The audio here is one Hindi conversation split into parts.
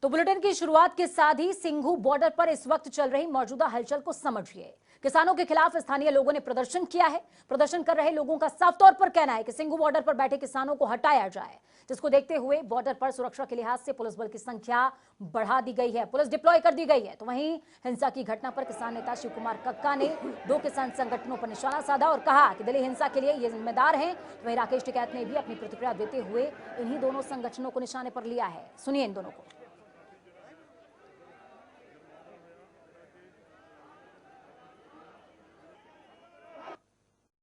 तो बुलेटिन की शुरुआत के साथ ही सिंघू बॉर्डर पर इस वक्त चल रही मौजूदा हलचल को समझिए। किसानों के खिलाफ स्थानीय लोगों ने प्रदर्शन किया है। प्रदर्शन कर रहे लोगों का साफ तौर पर कहना है कि सिंघू बॉर्डर पर बैठे किसानों को हटाया जाए, जिसको देखते हुए बॉर्डर पर सुरक्षा के लिहाज से पुलिस बल की संख्या बढ़ा दी गई है, पुलिस डिप्लॉय कर दी गई है। तो वहीं हिंसा की घटना पर किसान नेता शिव कुमार कक्का ने 2 किसान संगठनों पर निशाना साधा और कहा कि दिल्ली हिंसा के लिए ये जिम्मेदार हैं। वहीं राकेश टिकैत ने भी अपनी प्रतिक्रिया देते हुए इन्हीं दोनों संगठनों को निशाने पर लिया है। सुनिए इन दोनों को।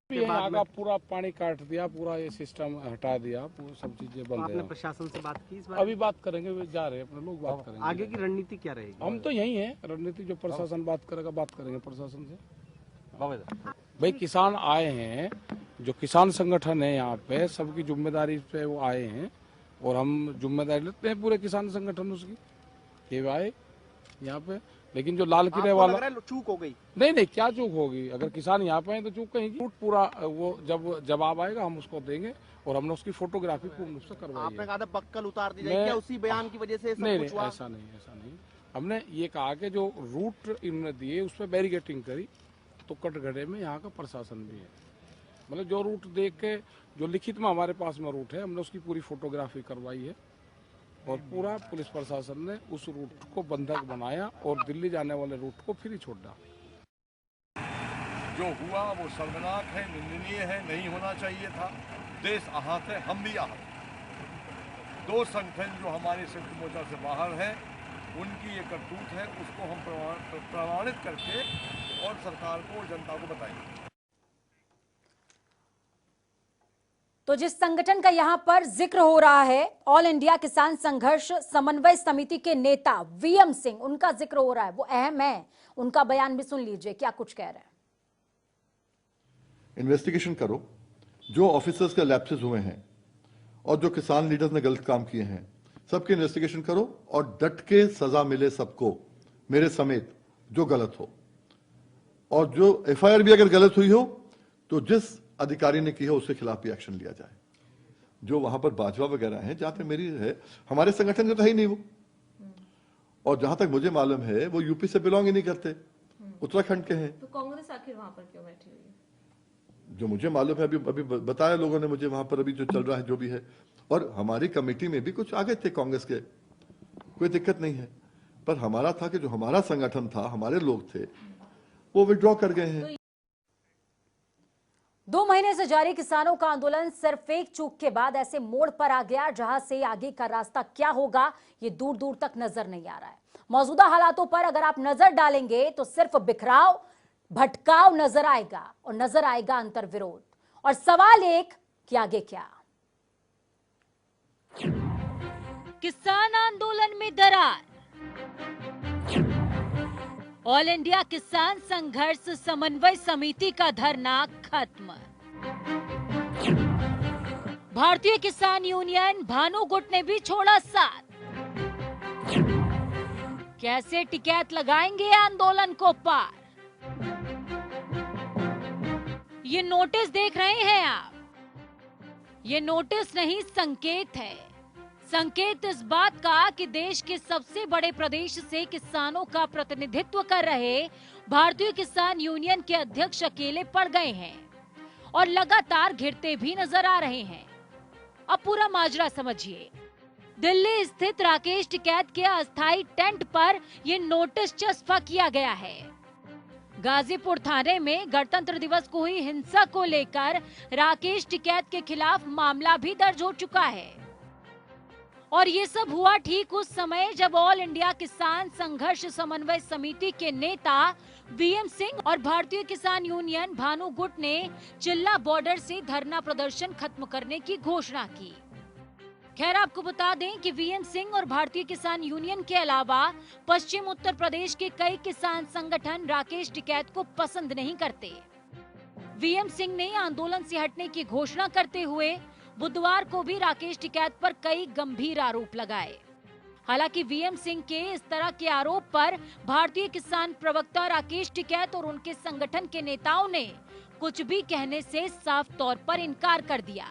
यहाँ का पूरा पानी काट दिया, पूरा ये सिस्टम हटा दिया, पूरा सब चीजें बंद है। आपने प्रशासन से बात की इस बार? अभी बात करेंगे, वे जा रहे हैं अपने लोग, बात करेंगे। आगे की रणनीति क्या रहेगी? हम तो यही हैं, रणनीति जो प्रशासन बात करेगा, बात करेंगे प्रशासन से। भाई किसान आए हैं, जो किसान संगठन है यहाँ पे, सबकी जिम्मेदारी पे वो आए हैं और हम जिम्मेदारी लेते हैं पूरे किसान संगठन उसकी। ये आए यहाँ पे, लेकिन जो लाल किले वाला चूक हो गई। नहीं, क्या चूक होगी? अगर किसान यहाँ पे हैं तो चूक कहीं की। पूरा वो जब जवाब आएगा हम उसको देंगे और हमने उसकी फोटोग्राफी पूर्ण रूप से करवाई है। आपने कहा था बक्कल उतार दी जाएगी, क्या उसी बयान की वजह से सब नहीं, कुछ हुआ? ऐसा नहीं। हमने ये कहा कि जो रूट इन्होंने दिए उस पर बैरिकेटिंग करी, तो कटघरे में यहाँ का प्रशासन भी है। मतलब जो रूट देख के, जो लिखित में हमारे पास में रूट है, हमने उसकी पूरी फोटोग्राफी करवाई है और पूरा पुलिस प्रशासन ने उस रूट को बंधक बनाया और दिल्ली जाने वाले रूट को फ्री छोड़ा। जो हुआ वो शर्मनाक है, निंदनीय है, नहीं होना चाहिए था। देश आहत है, हम भी आहत। 2 संगठन जो हमारे संयुक्त मोर्चा से बाहर है, उनकी ये करतूत है, उसको हम प्रमाणित करके और सरकार को, जनता को बताएंगे। तो जिस संगठन का यहां पर जिक्र हो रहा है, ऑल इंडिया किसान संघर्ष समन्वय समिति के नेता वीएम सिंह, उनका जिक्र हो रहा है, वो अहम है। उनका बयान भी सुन लीजिए, क्या कुछ कह रहे हैं। इन्वेस्टिगेशन करो, जो ऑफिसर्स के लैप्सेस हुए हैं और जो किसान लीडर्स ने गलत काम किए हैं, सबके इन्वेस्टिगेशन करो और डट के सजा मिले सबको, मेरे समेत, जो गलत हो। और जो एफआईआर भी अगर गलत हुई हो तो जिस अधिकारी ने की है उसके खिलाफ भी एक्शन लिया जाए। जो वहां पर बाजवा वगैरह हैं, जहां तक मेरी है, हमारे संगठन के तो है ही नहीं वो, और जहां तक मुझे मालूम है वो यूपी से बिलोंग ही नहीं करते, उत्तराखंड के हैं। तो कांग्रेस आखिर वहां पर क्यों बैठी हुई है? जो मुझे मालूम है, अभी बताया लोगों ने मुझे, वहां पर अभी जो चल रहा है जो भी है। और हमारी कमेटी में भी कुछ आगे थे कांग्रेस के, कोई दिक्कत नहीं है, पर हमारा था कि जो हमारा संगठन था, हमारे लोग थे, वो विड्रॉ कर गए हैं। 2 महीने से जारी किसानों का आंदोलन सिर्फ एक चूक के बाद ऐसे मोड़ पर आ गया जहां से आगे का रास्ता क्या होगा ये दूर दूर तक नजर नहीं आ रहा है। मौजूदा हालातों पर अगर आप नजर डालेंगे तो सिर्फ बिखराव, भटकाव नजर आएगा और नजर आएगा अंतर्विरोध। और सवाल एक कि आगे क्या। किसान आंदोलन में दरार। ऑल इंडिया किसान संघर्ष समन्वय समिति का धरना खत्म। भारतीय किसान यूनियन भानु गुट ने भी छोड़ा साथ। कैसे टिकैत लगाएंगे आंदोलन को पार। ये नोटिस देख रहे हैं आप, ये नोटिस नहीं संकेत है। संकेत इस बात का कि देश के सबसे बड़े प्रदेश से किसानों का प्रतिनिधित्व कर रहे भारतीय किसान यूनियन के अध्यक्ष अकेले पड़ गए हैं और लगातार घिरते भी नजर आ रहे हैं। अब पूरा माजरा समझिए। दिल्ली स्थित राकेश टिकैत के अस्थायी टेंट पर यह नोटिस चस्पा किया गया है। गाजीपुर थाने में गणतंत्र दिवस को हुई हिंसा को लेकर राकेश टिकैत के खिलाफ मामला भी दर्ज हो चुका है। और ये सब हुआ ठीक उस समय जब ऑल इंडिया किसान संघर्ष समन्वय समिति के नेता वीएम सिंह और भारतीय किसान यूनियन भानु गुट ने चिल्ला बॉर्डर से धरना प्रदर्शन खत्म करने की घोषणा की। खैर आपको बता दें कि वीएम सिंह और भारतीय किसान यूनियन के अलावा पश्चिम उत्तर प्रदेश के कई किसान संगठन राकेश टिकैत को पसंद नहीं करते। वीएम सिंह ने आंदोलन से हटने की घोषणा करते हुए बुधवार को भी राकेश टिकैत पर कई गंभीर आरोप लगाए। हालांकि वीएम सिंह के इस तरह के आरोप पर भारतीय किसान प्रवक्ता राकेश टिकैत और उनके संगठन के नेताओं ने कुछ भी कहने से साफ तौर पर इनकार कर दिया।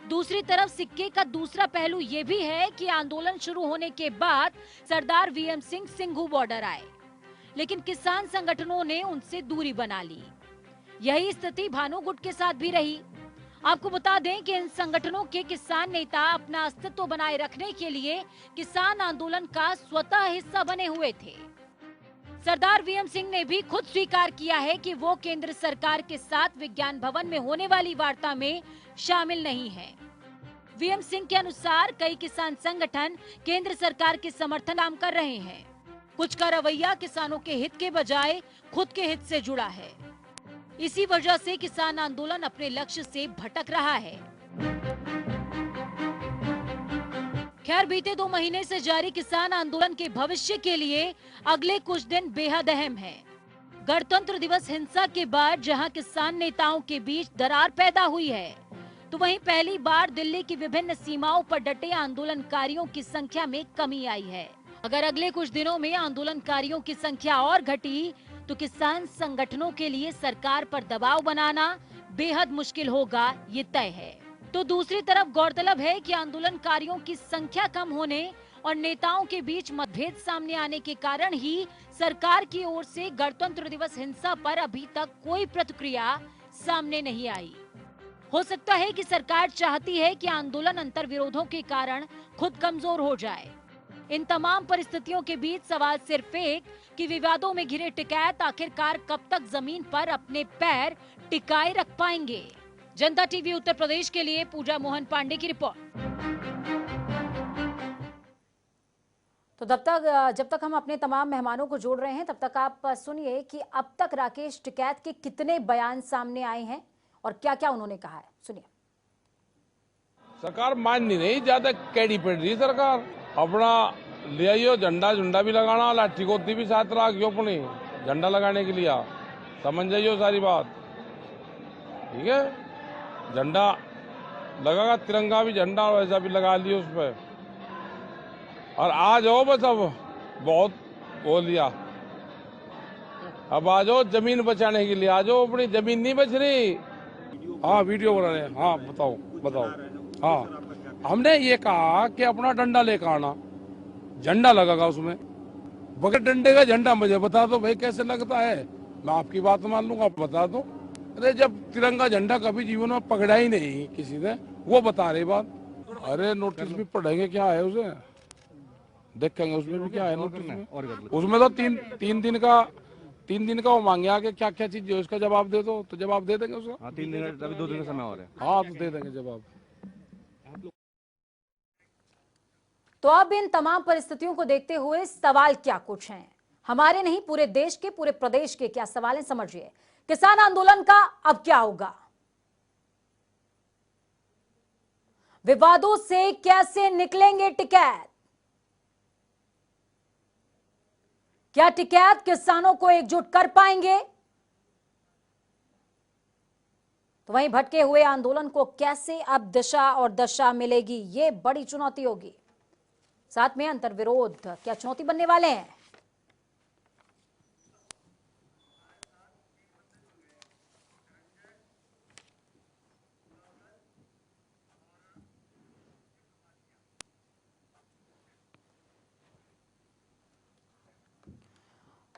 दूसरी तरफ सिक्के का दूसरा पहलू ये भी है कि आंदोलन शुरू होने के बाद सरदार वीएम सिंह सिंघू बॉर्डर आए, लेकिन किसान संगठनों ने उनसे दूरी बना ली। यही स्थिति भानुगुट के साथ भी रही। आपको बता दें कि इन संगठनों के किसान नेता अपना अस्तित्व बनाए रखने के लिए किसान आंदोलन का स्वतः हिस्सा बने हुए थे। सरदार वीएम सिंह ने भी खुद स्वीकार किया है कि वो केंद्र सरकार के साथ विज्ञान भवन में होने वाली वार्ता में शामिल नहीं है। वीएम सिंह के अनुसार कई किसान संगठन केंद्र सरकार के समर्थन काम कर रहे हैं। कुछ का रवैया किसानों के हित के बजाय खुद के हित से जुड़ा है। इसी वजह से किसान आंदोलन अपने लक्ष्य से भटक रहा है। खैर, बीते 2 महीने से जारी किसान आंदोलन के भविष्य के लिए अगले कुछ दिन बेहद अहम है। गणतंत्र दिवस हिंसा के बाद जहां किसान नेताओं के बीच दरार पैदा हुई है, तो वहीं पहली बार दिल्ली की विभिन्न सीमाओं पर डटे आंदोलनकारियों की संख्या में कमी आई है। अगर अगले कुछ दिनों में आंदोलनकारियों की संख्या और घटी तो किसान संगठनों के लिए सरकार पर दबाव बनाना बेहद मुश्किल होगा, ये तय है। तो दूसरी तरफ गौरतलब है कि आंदोलनकारियों की संख्या कम होने और नेताओं के बीच मतभेद सामने आने के कारण ही सरकार की ओर से गणतंत्र दिवस हिंसा पर अभी तक कोई प्रतिक्रिया सामने नहीं आई। हो सकता है कि सरकार चाहती है कि आंदोलन अंतर विरोधों के कारण खुद कमजोर हो जाए। इन तमाम परिस्थितियों के बीच सवाल सिर्फ एक कि विवादों में घिरे टिकैत आखिरकार कब तक जमीन पर अपने पैर टिकाए रख पाएंगे। जनता टीवी उत्तर प्रदेश के लिए पूजा मोहन पांडे की रिपोर्ट। तो जब तक हम अपने तमाम मेहमानों को जोड़ रहे हैं, तब तक आप सुनिए कि अब तक राकेश टिकैत के कितने बयान सामने आए हैं और क्या क्या उन्होंने कहा है। सुनिए। सरकार मान नहीं रही, ज्यादा कैडी पड़ रही सरकार। अपना ले आइयो झंडा झुंडा भी लगाना, लाठी गोदी भी साथ रखियो अपनी झंडा लगाने के लिए। समझ जाइयो सारी बात, ठीक है। झंडा लगेगा, तिरंगा भी झंडा वैसा भी लगा लियो उस पर। और आ जाओ, बस अब बहुत बोल लिया, अब आ जाओ जमीन बचाने के लिए। आ जाओ, अपनी जमीन नहीं बच रही। हाँ, वीडियो बना रहे हैं। हाँ, बताओ। हाँ, हमने ये कहा कि अपना डंडा लेकर आना, झंडा लगेगा उसमें। बगैर डंडे का झंडा मुझे बता दो भाई कैसे लगता है, मैं आपकी बात मान लूंगा, आप बता दो। अरे जब तिरंगा झंडा कभी जीवन में पकड़ा ही नहीं किसी ने, वो बता रही बात। अरे नोटिस भी पढ़ेंगे, क्या है उसे देखेंगे, उसमें भी क्या है नोटिस में। उसमें तो तीन दिन का वो मांगे आगे क्या क्या चीज है, उसका जवाब दे दो तो जवाब दे देंगे उसका। हाँ, 3 दिन, अभी 2 दिन का समय और है। हाँ, तो दे देंगे जवाब। तो अब इन तमाम परिस्थितियों को देखते हुए सवाल क्या कुछ हैं, हमारे नहीं पूरे देश के, पूरे प्रदेश के क्या सवाल हैं, समझिए। किसान आंदोलन का अब क्या होगा, विवादों से कैसे निकलेंगे टिकैत, क्या टिकैत किसानों को एकजुट कर पाएंगे, तो वहीं भटके हुए आंदोलन को कैसे अब दिशा और दशा मिलेगी, ये बड़ी चुनौती होगी। साथ में अंतर्विरोध क्या चुनौती बनने वाले हैं।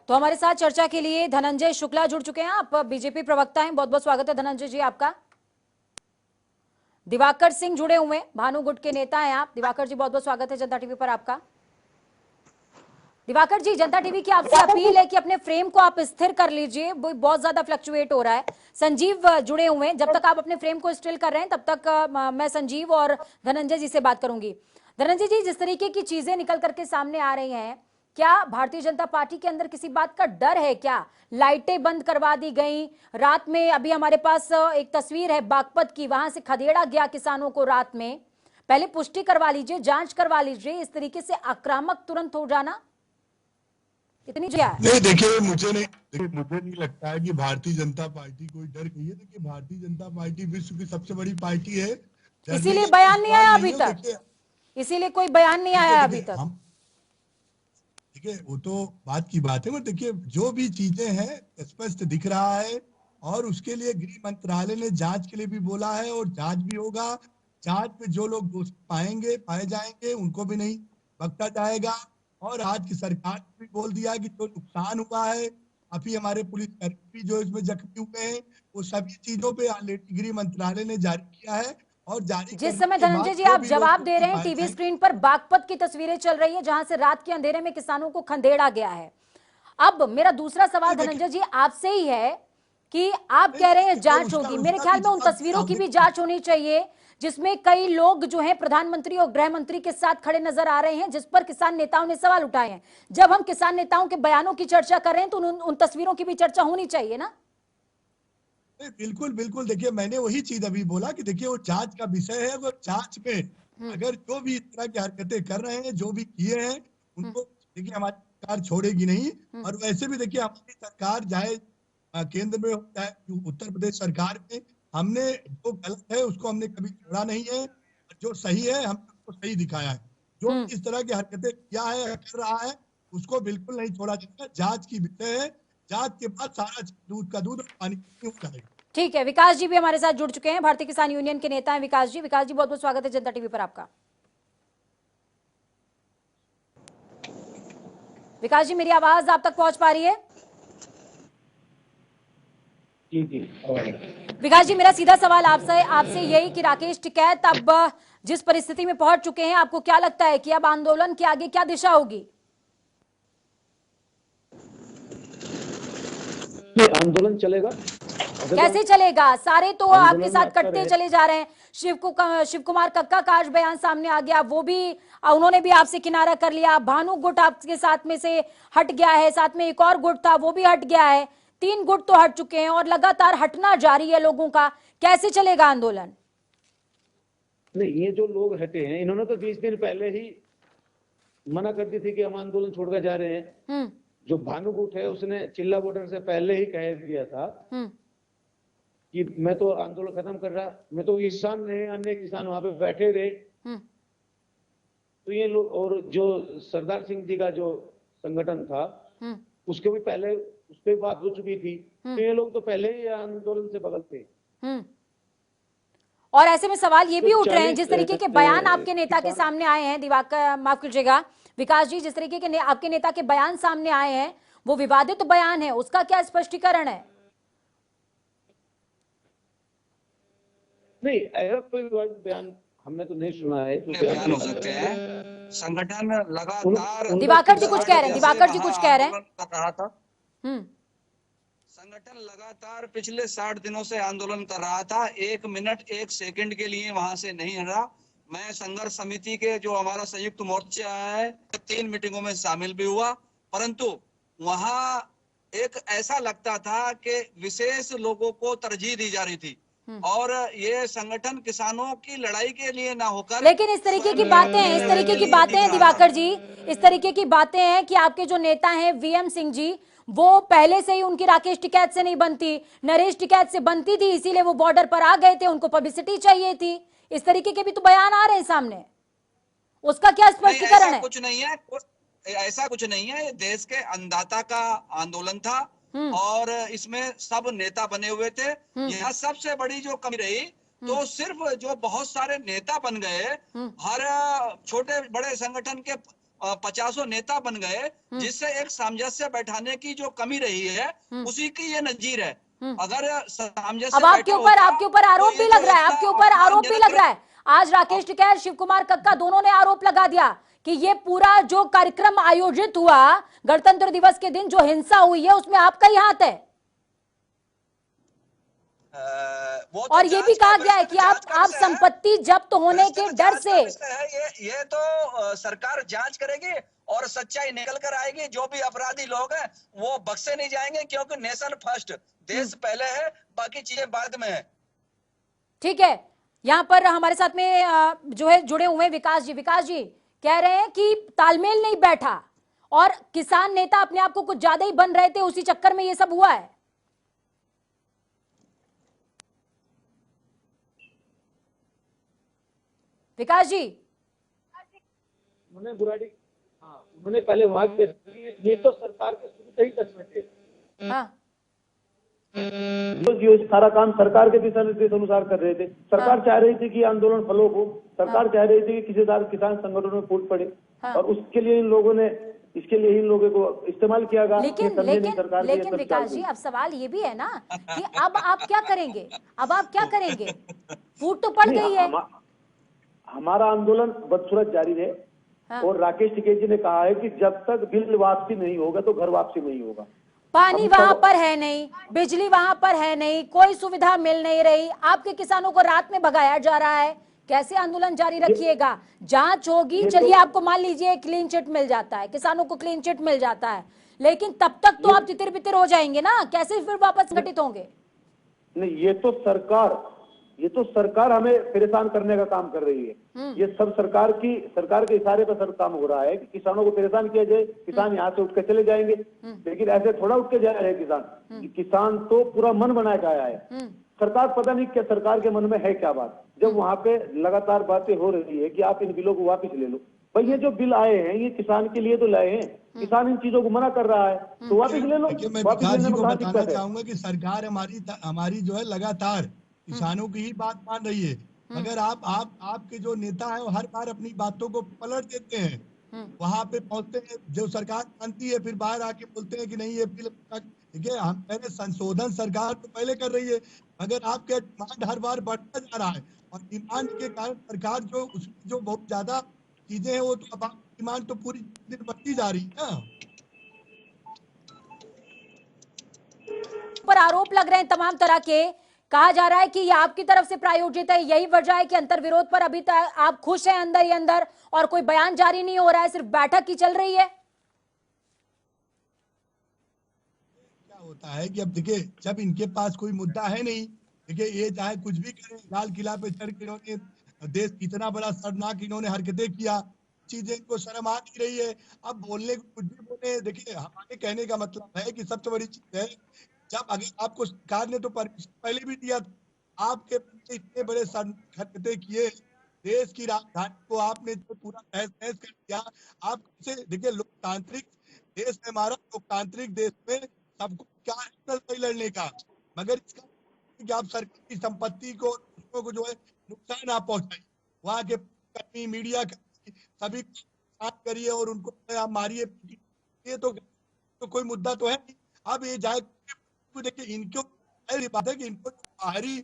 तो हमारे साथ चर्चा के लिए धनंजय शुक्ला जुड़ चुके हैं। आप बीजेपी प्रवक्ता हैं, बहुत बहुत स्वागत है धनंजय जी आपका। दिवाकर सिंह जुड़े हुए हैं, भानुगुट के नेता हैं आप। दिवाकर जी बहुत बहुत स्वागत है जनता टीवी पर आपका। दिवाकर जी, जनता टीवी की आपसे अपील है कि अपने फ्रेम को आप स्थिर कर लीजिए, वो बहुत ज्यादा फ्लक्चुएट हो रहा है। संजीव जुड़े हुए हैं, जब तक आप अपने फ्रेम को स्टिल कर रहे हैं तब तक मैं संजीव और धनंजय जी से बात करूंगी। धनंजय जी, जिस तरीके की चीजें निकल करके सामने आ रही हैं, क्या भारतीय जनता पार्टी के अंदर किसी बात का डर है क्या? लाइटें बंद करवा दी गई रात में। अभी हमारे पास एक तस्वीर है बागपत की, वहां से खदेड़ा गया किसानों को रात में। पहले पुष्टि करवा लीजिए, जांच करवा लीजिए, इस तरीके से आक्रामक तुरंत हो जाना इतनी नहीं। देखिए, मुझे नहीं लगता है कि भारतीय जनता पार्टी कोई डर गई है। देखिए, भारतीय जनता पार्टी विश्व की सबसे बड़ी पार्टी है, इसीलिए बयान नहीं आया अभी तक, इसीलिए कोई बयान नहीं आया अभी तक। देखिए, वो तो बात की बात है, वो देखिए जो भी चीजें हैं स्पष्ट दिख रहा है, और उसके लिए गृह मंत्रालय ने जांच के लिए भी बोला है, और जांच भी होगा। जांच में जो लोग दोषी पाए जाएंगे उनको भी नहीं बख्शा जाएगा। और आज की सरकार ने भी बोल दिया कि जो नुकसान हुआ है, अभी हमारे पुलिसकर्मी भी जो इसमें जख्मी हुए हैं, वो सभी चीजों पे ऑलरेडी गृह मंत्रालय ने जारी किया है। और जारी जिस करने समय के धनंजय बाद जी जो आप भी लोग जवाब दे दोषी रहे हैं, पाए टीवी जाएंगे, स्क्रीन पर बागपत की तस्वीरें चल रही है जहां से रात के अंधेरे में किसानों को खंडेड़ा गया है। अब मेरा दूसरा सवाल देखिए, धनंजय जी आपसे ही है कि आप नहीं, कह रहे हैं देखिए, जांच उसका होगी, मेरे उसका ख्याल भी में उन जवाब तस्वीरों की भी देखिए, जांच होनी चाहिए जिसमें कई लोग जो हैं प्रधानमंत्री और गृह मंत्री के साथ खड़े नजर आ रहे हैं, जिस पर किसान नेताओं ने सवाल उठाए हैं। जब हम किसान नेताओं के बयानों की चर्चा कर रहे हैं तो उन तस्वीरों की भी चर्चा होनी चाहिए ना। बिल्कुल बिल्कुल। देखिए, मैंने वही चीज अभी बोला कि देखिए वो जांच का विषय है। वो जांच में अगर जो भी इस तरह की हरकतें कर रहे हैं, जो भी किए हैं, उनको देखिए हमारी सरकार छोड़ेगी नहीं। और वैसे भी देखिए हमारी सरकार चाहे केंद्र में हो चाहे उत्तर प्रदेश सरकार में, हमने जो गलत है उसको हमने कभी छोड़ा नहीं है, और जो सही है हमने उसको सही दिखाया है। जो इस तरह की हरकतें किया है कर रहा है उसको बिल्कुल नहीं छोड़ा जाएगा। जांच की विषय है, जांच के बाद सारा दूध का दूध और पानी का पानी हो जाएगा। ठीक है, विकास जी भी हमारे साथ जुड़ चुके हैं, भारतीय किसान यूनियन के नेता हैं विकास जी। विकास जी बहुत बहुत स्वागत है जनता टीवी पर आपका। विकास जी मेरी आवाज आप तक पहुंच पा रही है? जी जी। विकास जी मेरा सीधा सवाल आपसे यही कि राकेश टिकैत अब जिस परिस्थिति में पहुंच चुके हैं, आपको क्या लगता है कि अब आंदोलन के आगे क्या दिशा होगी? आंदोलन चलेगा, कैसे चलेगा? सारे तो आपके साथ अच्छा कटते चले जा रहे हैं। शिव कुमार कक्का का आज बयान सामने आ गया, वो भी उन्होंने भी आपसे किनारा कर लिया। भानु गुट आपके साथ में से हट गया है, साथ में एक और गुट था वो भी हट गया है। 3 गुट तो हट चुके हैं और लगातार हटना जारी है लोगों का। कैसे चलेगा आंदोलन? नहीं, ये जो लोग हटे हैं इन्होंने तो 20 दिन पहले ही मना कर दी थी कि हम आंदोलन छोड़कर जा रहे हैं। जो भानु गुट है उसने चिल्ला बॉर्डर से पहले ही कह दिया था कि मैं तो आंदोलन खत्म कर रहा, मैं तो किसान रहे, अन्य किसान वहां पे बैठे रहे। तो ये लोग, और जो सरदार सिंह जी का जो संगठन था उसके भी पहले उस पर बात हो चुकी थी। तो ये लोग तो पहले ही आंदोलन से बगल थे। और ऐसे में सवाल ये भी उठ रहे हैं, जिस तरीके के बयान आपके नेता के सामने आए हैं, दिवाकर माफ कीजिएगा विकास जी, जिस तरीके के आपके नेता के बयान सामने आए हैं वो विवादित बयान है, उसका क्या स्पष्टीकरण है? नहीं, ऐसा कोई बयान हमने तो नहीं सुना है। बयान हो सकते हैं। संगठन लगातार, दिवाकर जी कुछ कह रहे हैं, दिवाकर जी कुछ कह रहे हैं। संगठन लगातार पिछले 60 दिनों से आंदोलन कर रहा था, 1 मिनट 1 सेकंड के लिए वहां से नहीं हटा। मैं संघर्ष समिति के जो हमारा संयुक्त मोर्चा है 3 मीटिंगों में शामिल भी हुआ, परंतु वहां एक ऐसा लगता था कि विशेष लोगों को तरजीह दी जा रही थी और ये संगठन किसानों की लड़ाई के लिए ना होकर, लेकिन इस तरीके की बातें हैं दिवाकर जी, इस तरीके की बातें हैं कि आपके जो नेता हैं वीएम सिंह जी, वो पहले से ही उनकी राकेश टिकैत से नहीं बनती, नरेश टिकैत से बनती थी, इसीलिए वो बॉर्डर पर आ गए थे, उनको पब्लिसिटी चाहिए थी। इस तरीके के भी तो बयान आ रहे हैं सामने, उसका क्या स्पष्टीकरण है? कुछ नहीं है, ऐसा कुछ नहीं है। ये देश के अन्नदाता का आंदोलन था और इसमें सब नेता बने हुए थे। यहाँ सबसे बड़ी जो कमी रही तो सिर्फ जो बहुत सारे नेता बन गए, हर छोटे बड़े संगठन के 50 नेता बन गए, जिससे एक सामंजस्य बैठाने की जो कमी रही है उसी की ये नजीर है। अगर सामंजस्य अब आपके ऊपर आरोप भी लग रहा है, आपके ऊपर आरोप भी लग रहा है। आज राकेश टिकैत, शिव कुमार कक्का दोनों ने आरोप लगा दिया कि ये पूरा जो कार्यक्रम आयोजित हुआ गणतंत्र दिवस के दिन, जो हिंसा हुई है उसमें आपका ही हाथ है। और ये भी कहा गया है कि आप संपत्ति जब्त होने के डर से, ये तो सरकार जांच करेगी और सच्चाई निकल कर आएगी। जो भी अपराधी लोग हैं वो बख्शे नहीं जाएंगे, क्योंकि नेशन फर्स्ट, देश पहले है, बाकी चीजें बाद में है। ठीक है, यहाँ पर हमारे साथ में जो है जुड़े हुए विकास जी कह रहे हैं कि तालमेल नहीं बैठा और किसान नेता अपने आप को कुछ ज्यादा ही बन रहे थे, उसी चक्कर में ये सब हुआ है। विकास जी, उन्होंने बुराड़ी, उन्होंने पहले वहां पे ये तो सरकार के शुरू से ही तस्वीर थे। ये सारा काम सरकार के दिशा निर्देश अनुसार कर रहे थे। सरकार चाह रही थी कि आंदोलन फलों को, सरकार चाह रही थी कि किसान संगठनों में फूट पड़े, और उसके लिए इन लोगों को इस्तेमाल किया गया। लेकिन विकास जी, अब सवाल ये भी है ना कि अब आप क्या करेंगे? फूट तो पड़ गई है। हमारा आंदोलन बदसूरत जारी है। और राकेश टिकैत जी ने कहा है कि जब तक बिल वापसी नहीं होगा तो घर वापसी नहीं होगा। पानी वहां पर है नहीं, बिजली वहां पर है नहीं, कोई सुविधा मिल नहीं रही, आपके किसानों को रात में भगाया जा रहा है, कैसे आंदोलन जारी रखिएगा? जांच होगी, चलिए आपको मान लीजिए क्लीन चिट मिल जाता है, किसानों को क्लीन चिट मिल जाता है, लेकिन तब तक तो आप तितर बितर हो जाएंगे ना, कैसे फिर वापस संगठित होंगे? नहीं, ये तो सरकार हमें परेशान करने का काम कर रही है। ये सब सरकार के इशारे पर सब काम हो रहा है कि किसानों को परेशान किया जाए, किसान यहाँ से उठ के चले जाएंगे। लेकिन ऐसे थोड़ा उठ के जा रहे हैं किसान तो पूरा मन बना के आया है। सरकार पता नहीं क्या सरकार के मन में है क्या बात, जब वहाँ पे लगातार बातें हो रही है कि आप इन बिलों को वापस ले लो। भाई ये जो बिल आए हैं ये किसान के लिए तो लाए हैं, किसान इन चीजों को मना कर रहा है तो वापस ले लो। मैं विकास जी को बताना चाहूंगा कि सरकार हमारी जो है लगातार किसानों की ही बात मान रही है, मगर आपके जो नेता है वो हर बार अपनी बातों को पलट देते हैं। वहां पे पहुंचते हैं, जो सरकार मानती है फिर बाहर आके बोलते हैं कि नहीं ये बिल, देखिए हम पहले संशोधन सरकार तो पहले कर रही है, मगर आपके डिमांड हर बार बढ़ता जा रहा है, और डिमांड के कारण सरकार जो बहुत ज्यादा चीजें हैं वो तो अब डिमांड तो पूरी दिन बढ़ती जा रही है ना। पर आरोप लग रहे हैं तमाम तरह के, कहा जा रहा है कि ये आपकी तरफ से प्रायोजित है, यही वजह है कि अंतर विरोध पर अभी तक आप खुश हैं अंदर ही अंदर और कोई बयान जारी नहीं हो रहा है, सिर्फ बैठक ही चल रही है। क्या होता है कि अब देखिए जब इनके पास कोई मुद्दा है नहीं, देखिए ये चाहे कुछ भी करें, लाल किला पे चढ़ के इन्होंने देश इतना बड़ा शर्मनाक इन्होंने हरकतें किया, चीजें इनको शर्म आ नहीं रही है, अब बोलने को कुछ भी बोले। देखिए हमारे कहने का मतलब है कि सबसे बड़ी चीज है, जब अगर आपको सरकार ने तो परमिशन पहले भी दिया था, आपके इतने बड़े हरकतें किए, देश की राजधानी को आपने जो पूरा तहस नहस कर दिया। आप से देखिए लोकतांत्रिक देश में, हमारा लोकतांत्रिक देश में सबको क्या है लड़ने का, मगर इसका कि आप सरकार की संपत्ति को जो है नुकसान आप पहुंचाइए, वहाँ के कर्मी मीडिया सभी साथ करिए और उनको आप मारिए, ये तो कोई मुद्दा तो है नहीं। अब ये जाए देखिए इनको बात है कि इनको बाहरी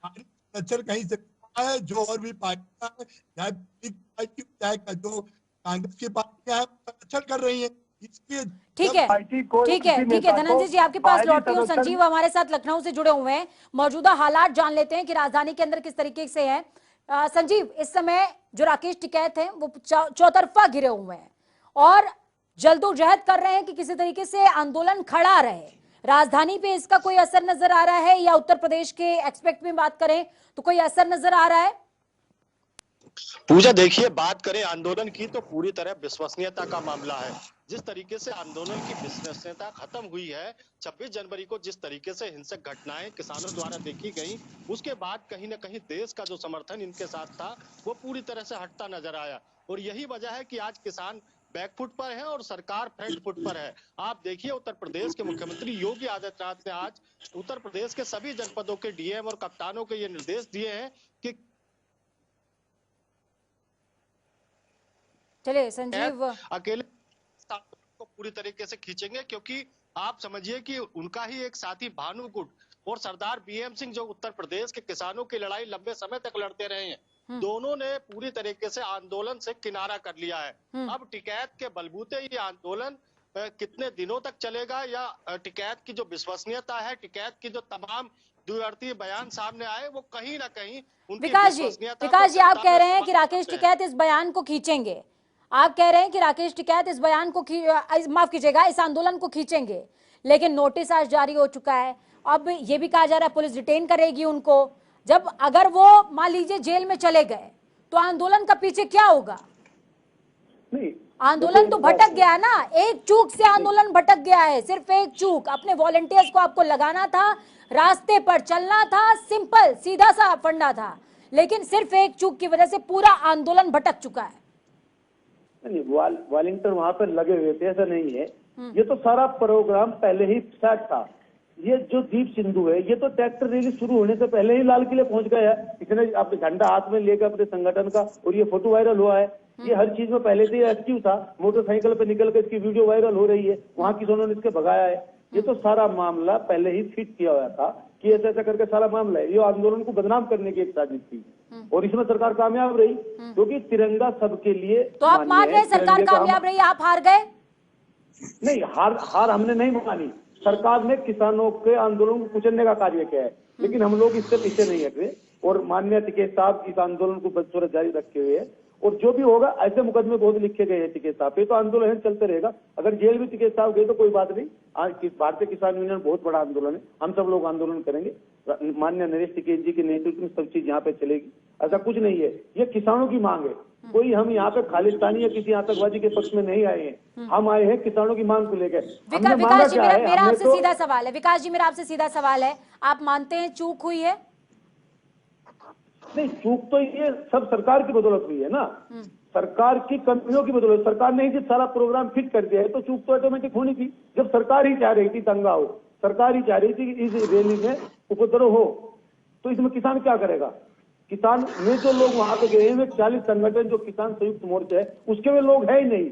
कल्चर कहीं से है, जो और भी पार्टियां चाहे जो कांग्रेस की पार्टियां हैं कर रही हैं, इसके ठीक है धनंजय जी, आपके पास लौटती हूँ। संजीव हमारे साथ लखनऊ से जुड़े हुए हैं, मौजूदा हालात जान लेते हैं कि राजधानी के अंदर किस तरीके से है। संजीव, इस समय जो राकेश टिकैत हैं वो चौतरफा घिरे हुए हैं और जल्दोजहद कर रहे हैं कि किसी तरीके से आंदोलन खड़ा रहे। राजधानी पे इसका कोई असर नजर आ रहा है, या उत्तर प्रदेश के एक्सपेक्ट में बात करें तो कोई असर नजर आ रहा है? पूजा देखिए, बात करें आंदोलन की तो पूरी तरह विश्वसनीयता का मामला है। जिस तरीके से आंदोलन की विश्वसनीयता खत्म हुई है, 26 जनवरी को जिस तरीके से हिंसक घटनाएं किसानों द्वारा देखी गई, उसके बाद कहीं न कहीं देश का जो समर्थन इनके साथ था वो पूरी तरह से हटता नजर आया। और यही वजह है कि आज किसान बैकफुट पर है और सरकार फ्रंट फुट पर है। आप देखिए, उत्तर प्रदेश के मुख्यमंत्री योगी आदित्यनाथ ने आज उत्तर प्रदेश के सभी जनपदों के डीएम और कप्तानों को ये निर्देश दिए हैं कि चलिए संजीव अकेले को पूरी तरीके से खींचेंगे, क्योंकि आप समझिए कि उनका ही एक साथी भानु गुट और सरदार बीएम सिंह जो उत्तर प्रदेश के किसानों की लड़ाई लंबे समय तक लड़ते रहे हैं, दोनों ने पूरी तरीके से आंदोलन से किनारा कर लिया है। अब टिकैत के बलबूते ये आंदोलन कितने दिनों तक चलेगा, या टिकैत की जो विश्वसनीयता है, टिकैत की जो तमाम द्विअर्थीय बयान सामने आए, वो कहीं ना कहीं उनकी विकास जी आप कह रहे हैं कि राकेश टिकैत इस बयान को खींचेंगे, आप कह रहे हैं कि राकेश टिकैत इस बयान को माफ कीजिएगा इस आंदोलन को खींचेंगे, लेकिन नोटिस आज जारी हो चुका है। अब ये भी कहा जा रहा है पुलिस डिटेन करेगी उनको। जब अगर वो मान लीजिए जेल में चले गए तो आंदोलन का पीछे क्या होगा? आंदोलन तो भटक गया है ना, एक चूक से आंदोलन भटक गया है, सिर्फ एक चूक। अपने वॉलंटियर्स को आपको लगाना था, रास्ते पर चलना था, सिंपल सीधा सा फंडा था, लेकिन सिर्फ एक चूक की वजह से पूरा आंदोलन भटक चुका है। वॉलंटियर वहां पर लगे हुए थे, ऐसा नहीं है। ये तो सारा प्रोग्राम पहले ही सेट था। ये जो दीप सिंधु है, ये तो ट्रैक्टर रैली शुरू होने से पहले ही लाल किले पहुंच गया है। इसने अपने झंडा हाथ में लेकर अपने संगठन का, और ये फोटो वायरल हुआ है। ये हर चीज में पहले से एक्टिव था। मोटरसाइकिल पे निकल कर इसकी वीडियो वायरल हो रही है, वहां किसानों ने इसके भगाया है। ये तो सारा मामला पहले ही फिट किया हुआ था कि ऐसा ऐसा करके सारा मामला है। ये आंदोलन को बदनाम करने की एक साजिश थी, और इसमें सरकार कामयाब रही, क्योंकि तिरंगा सबके लिए। तो आप मान रहे हैं सरकार कामयाब रही, आप हार गए? नहीं, हार हमने नहीं मानी। सरकार ने किसानों के आंदोलन को कुचलने का कार्य किया है, लेकिन हम लोग इससे पीछे नहीं हट रहे। और माननीय टिकैत साहब इस आंदोलन को बदसूरत जारी रखे हुए है, और जो भी होगा, ऐसे मुकदमे बहुत लिखे गए हैं टिकैत साहब पे, तो आंदोलन चलते रहेगा। अगर जेल भी टिकैत साहब गए तो कोई बात नहीं। आज भारतीय किसान यूनियन बहुत बड़ा आंदोलन है, हम सब लोग आंदोलन करेंगे। माननीय नरेश टिकैत जी के नेतृत्व में सब चीज यहाँ पे चलेगी। ऐसा कुछ नहीं है, ये किसानों की मांग है। कोई हम यहाँ पे खालिस्तानी या किसी आतंकवादी के पक्ष में नहीं आए हैं, हम आए हैं किसानों की मांग को लेकर। विकास जी, मेरा आपसे सीधा सवाल है। विकास जी, मेरा आपसे सीधा सवाल है, आप मानते हैं चूक हुई है? नहीं, चूक तो ये सब सरकार की बदौलत हुई है ना, सरकार की कमियों की बदौलत। सरकार ने ही जब सारा प्रोग्राम फिट कर दिया है, तो चूक तो ऑटोमेटिक होनी थी। जब सरकार ही चाह रही थी दंगा हो, सरकार ही चाह रही थी कि इस रैली में उपद्रव हो, तो इसमें किसान क्या करेगा? किसान में जो लोग वहां पे गए हैं, 40 संगठन जो किसान संयुक्त मोर्चा है, उसके में लोग है ही नहीं।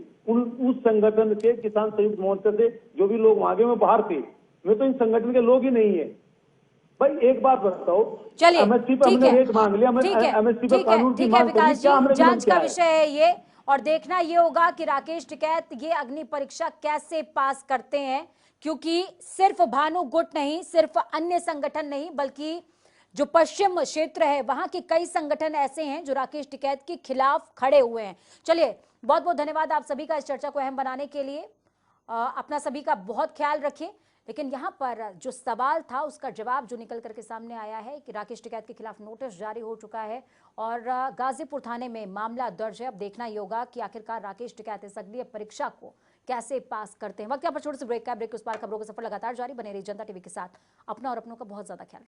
उस संगठन के किसान संयुक्त मोर्चा से जो भी लोग वहां गए, में बाहर थे। मैं तो इन संगठन के लोग ही नहीं है। भाई एक बात बताओ, चलिए एमएसपी पर हमने रेट मांग लिया, एमएसपी पर कानून की मांग करी, क्या हमने जांच का विषय है ये, और देखना ये होगा कि राकेश टिकैत ये अग्नि परीक्षा कैसे पास करते हैं, क्योंकि सिर्फ भानु गुट नहीं, सिर्फ अन्य संगठन नहीं, बल्कि जो पश्चिम क्षेत्र है वहां के कई संगठन ऐसे हैं जो राकेश टिकैत के खिलाफ खड़े हुए हैं। चलिए, बहुत बहुत धन्यवाद आप सभी का इस चर्चा को अहम बनाने के लिए। अपना सभी का बहुत ख्याल रखें। लेकिन यहाँ पर जो सवाल था उसका जवाब जो निकल करके सामने आया है कि राकेश टिकैत के खिलाफ नोटिस जारी हो चुका है और गाजीपुर थाने में मामला दर्ज है। अब देखना ही होगा कि आखिरकार राकेश टिकैत इस अग्नि परीक्षा को कैसे पास करते हैं। वक्त यहाँ पर छोटे से ब्रेक का, ब्रेक के उस पार खबरों का सफर लगातार जारी। बने रही जनता टीवी के साथ। अपना और अपनों का बहुत ज्यादा ख्याल।